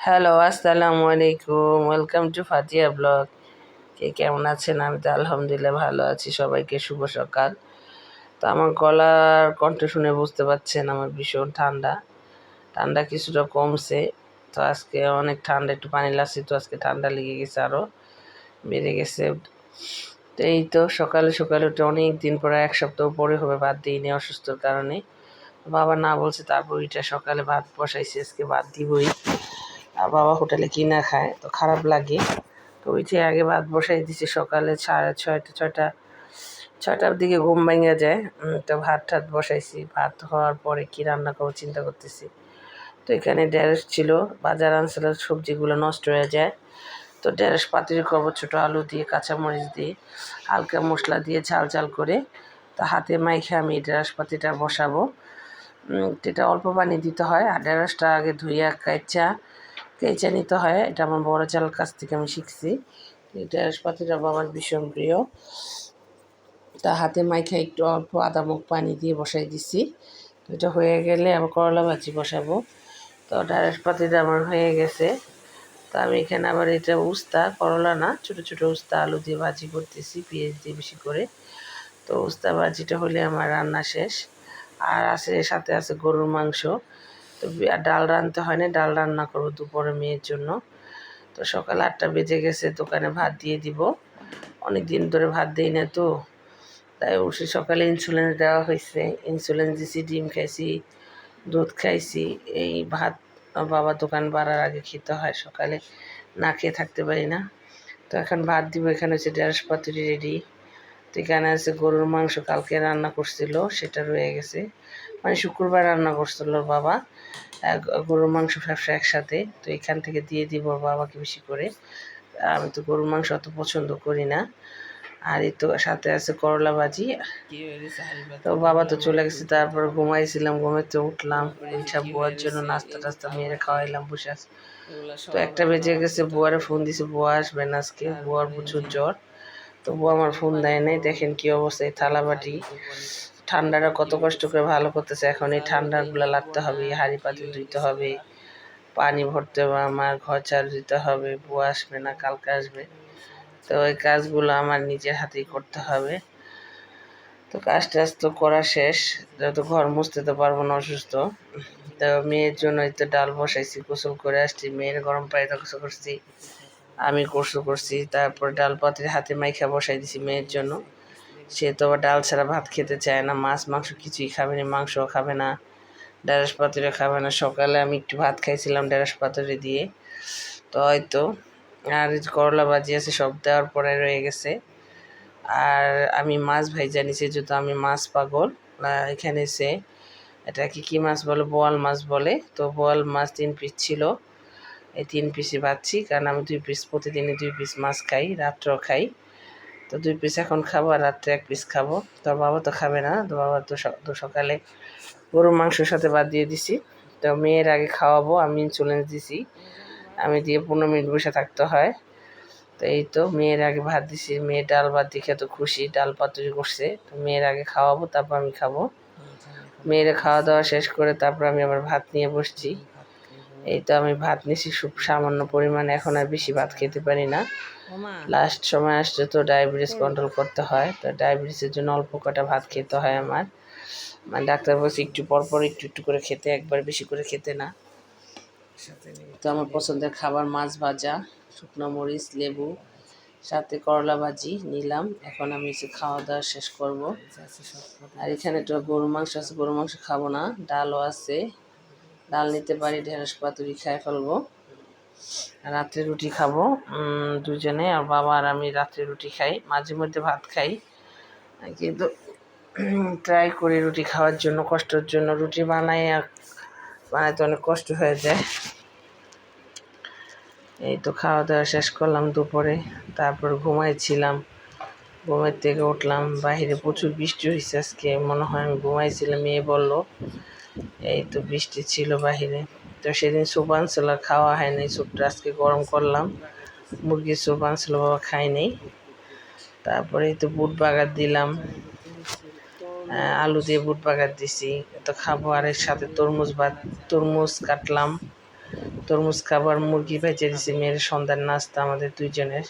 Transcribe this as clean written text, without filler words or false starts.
Hello, আসসালামু আলাইকুম। Welcome to Fatiya blog. কে কেমন আছেন? আমি তো আলহামদুলিল্লাহ ভালো আছি। সবাইকে শুভ সকাল। তো আমার গলার কণ্ঠ শুনে বুঝতে পারছেন আমার ভীষণ ঠান্ডা। ঠান্ডা কিছুটা কমছে। তো আজকে অনেক ঠান্ডা, একটু পানি লাগছে, তো আজকে ঠান্ডা লেগে গেছে, আরও বেড়ে গেছে। তো এই তো সকালে সকালে উঠে অনেক দিন পরে, এক সপ্তাহ পরে হবে ভাত দিইনি অসুস্থর কারণে। বাবা না বলছে, তারপর ওইটা সকালে ভাত বসাইছি, আজকে ভাত দিবই। আর বাবা হোটেলে কিনা খায়, তো খারাপ লাগে। তো ওইটি আগে ভাত বসাই দিছি সকালে 6:30 ছয়টার দিকে ঘুম ভেঙে যায়। তো ভাত টাত বসাইছি, ভাত হওয়ার পরে কি রান্না করবো চিন্তা করতেছি। তো এখানে ঢেঁড়স ছিল, বাজার আনছিলাম, সবজিগুলো নষ্ট হয়ে যায়। তো ঢেঁড়স পাতিল করবো ছোটো আলু দিয়ে, কাঁচামরিচ দিয়ে, হালকা মশলা দিয়ে ঝাল ঝাল করে। তো হাতে মাইখে আমি ঢেঁড়স পাতিটা বসাবো। এটা অল্প পানি দিতে হয়, আর ঢেঁড়সটা আগে ধুইয়া কেচা নিতে হয়। এটা আমার বড় চালের কাছ থেকে আমি শিখছি। এই ঢেঁড়স পাতিটা বাবার ভীষণ প্রিয়। তা হাতে মাইখা একটু অল্প আধা মুখ পানি দিয়ে বসাই দিছি। তো এটা হয়ে গেলে আবার করলা ভাজি বসাবো। তো ঢেঁড়স পাতিটা আমার হয়ে গেছে। তো আমি এখানে আবার এটা উস্তা, করলা না, ছোটো ছোটো উস্তা আলু দিয়ে ভাজি করতেছি, পেঁয়াজ দিয়ে বেশি করে। তো উস্তা ভাজিটা হলে আমার রান্না শেষ। আর আছে, সাথে আছে গরুর মাংস। তো ডাল রাঁধতে হয় না, ডাল রান্না করবো দুপুরে মেয়ের জন্য। তো সকাল 8টা বেজে গেছে, দোকানে ভাত দিয়ে দিব। অনেক দিন ধরে ভাত দিই না, তো তাই উঠে সকালে ইনসুলিন দেওয়া হয়েছে, ইনসুলিন দিছি, ডিম খাইছি, দুধ খাইছি। এই ভাত বাবা দোকান বাড়ার আগে খেতে হয়, সকালে না খেয়ে থাকতে পারি না। তো এখন ভাত দিব। এখানে হচ্ছে ঢেঁড়স পাতুরি রেডি। তো এখানে আছে গরুর মাংস, কালকে রান্না করছিল, সেটা রয়ে গেছে। মানে শুক্রবার রান্না করছিল বাবা গরুর মাংস ব্যবসা একসাথে। তো এখান থেকে দিয়ে দিব বাবাকে বেশি করে। আমি তো গরুর মাংস অত পছন্দ করি না। আর এই তো সাথে আছে করলা ভাজি। তো বাবা তো চলে গেছে, তারপর ঘুমাইছিলাম, ঘুমাইতে উঠলাম, সব বুয়ার জন্য নাস্তা টাস্তা মেয়েরা খাওয়াইলাম, বসে আছে। তো 1টা বেজে গেছে, বুয়ারে ফোন দিছে, বুয়া আসবে না আজকে, বুয়ার প্রচুর জ্বর। তো বুয়া আমার ফোন দেয় নাই। দেখেন কি অবস্থা, এই থালাবাটি ঠান্ডাটা কত কষ্ট করে ভালো করতেছে। এখন এই ঠান্ডাগুলো লাগতে হবে, হাঁড়ি পাতিল ধুইতে হবে, পানি ভরতে হবে, আমার ঘর ঝাড়ু দিতে হবে। বুয়া আসবে না, কালকে আসবে। তো ওই কাজগুলো আমার নিজের হাতেই করতে হবে। তো কাজ টাজ তো করা শেষ, যেহেতু ঘর মুছতে তো পারবো না, অসুস্থ। তো মেয়ের জন্য তো ডাল বসাইছি, গোসল করে আসছি, মেয়ের গরম পানিতে গোসল করছি, আমি গোসল করছি। তারপর ডাল পাতির হাতে মাইখা বসাই দিছি মেয়ের জন্য। সে তো আবার ডাল ছাড়া ভাত খেতে চায় না, মাছ মাংস কিছুই খাবে না, মাংসও খাবে না, ঢেঁড়স পাতুরি খাবে না। সকালে আমি একটু ভাত খাইছিলাম ঢেঁড়স পাতুরি দিয়ে। তো হয়তো আর করলা ভাজি আছে, সব দেওয়ার পরে রয়ে গেছে। আর আমি মাছ ভাইজা নিছি, যেহেতু আমি মাছ পাগল। এখানে সে এটাকে কি মাছ বলে, বোয়াল মাছ বলে। তো বোয়াল মাছ 3 পিস ছিল, এই 3 পিসই ভাজছি, কারণ আমি 2 পিস, প্রতিদিনই 2 পিস মাছ খাই, রাত্রেও খাই। তো 2 পিস এখন খাবো, আর রাত্রে 1 পিস খাবো। তোর বাবা তো খাবে না, তো বাবা তো সকালে গরুর মাংসের সাথে বাদ দিয়ে দিছি। তো মেয়ের আগে খাওয়াবো, আমি ইনসুলেন্স দিছি, আমি দিয়ে 15 মিনিট বসে থাকতে হয়। তো এই তো মেয়ের আগে ভাত দিছি, মেয়ে ডাল ভাত দেখে তো খুশি, ডাল পাতুরি করছে। তো মেয়ের আগে খাওয়াবো, তারপর আমি খাবো। মেয়েরা খাওয়া দাওয়া শেষ করে তারপর আমি আবার ভাত নিয়ে বসছি। এই তো আমি ভাত নিছি খুব সামান্য পরিমাণে, এখন আর বেশি ভাত খেতে পারি না। লাস্ট সময় আসছে, তো ডায়াবেটিস কন্ট্রোল করতে হয়। তো ডায়াবেটিসের জন্য অল্প কটা ভাত খেতে হয় আমার। মানে ডাক্তার বলছে একটু পরপর একটু একটু করে খেতে, একবার বেশি করে খেতে না। তো আমার পছন্দের খাবার মাছ ভাজা, শুকনো মরিচ, লেবু, সাথে করলা ভাজি নিলাম। এখন আমি এসে খাওয়া দাওয়া শেষ করব। আর এখানে তো গরু মাংস আছে, গরু মাংস খাবো না, ডালও আছে, ডাল নিতে পারি, ঢেঁড়স পাতুরি খাই ফেলবো। রাত্রে রুটি খাবো দুজনে, আর বাবা আর আমি রাত্রে রুটি খাই, মাঝে মধ্যে ভাত খাই, কিন্তু ট্রাই করি রুটি খাওয়ার জন্য। কষ্টের জন্য রুটি বানাই, আর বানাইতে অনেক কষ্ট হয়ে যায়। এই তো খাওয়া দাওয়া শেষ করলাম দুপুরে, তারপর ঘুমাইছিলাম, ঘুমের থেকে উঠলাম, বাইরে প্রচুর বৃষ্টি হয়েছে আজকে, মনে হয় আমি ঘুমাইছিলাম, মেয়ে বললো। এই তো বৃষ্টি ছিল বাহিরে। তো সেদিন স্যুপ আনছিল, খাওয়া হয় নাই, স্যুপটা আজকে গরম করলাম, মুরগির স্যুপ আনছিল, বাবা খাই নেই। তারপরে এই তো বুট বাগার দিলাম, আলু দিয়ে বুট বাগার দিছি, তো খাবো। আর এর সাথে তরমুজ কাটলাম, তরমুজ খাবার মুরগি ভেজে দিছি মেয়ের সন্ধ্যার নাস্তা আমাদের দুইজনের।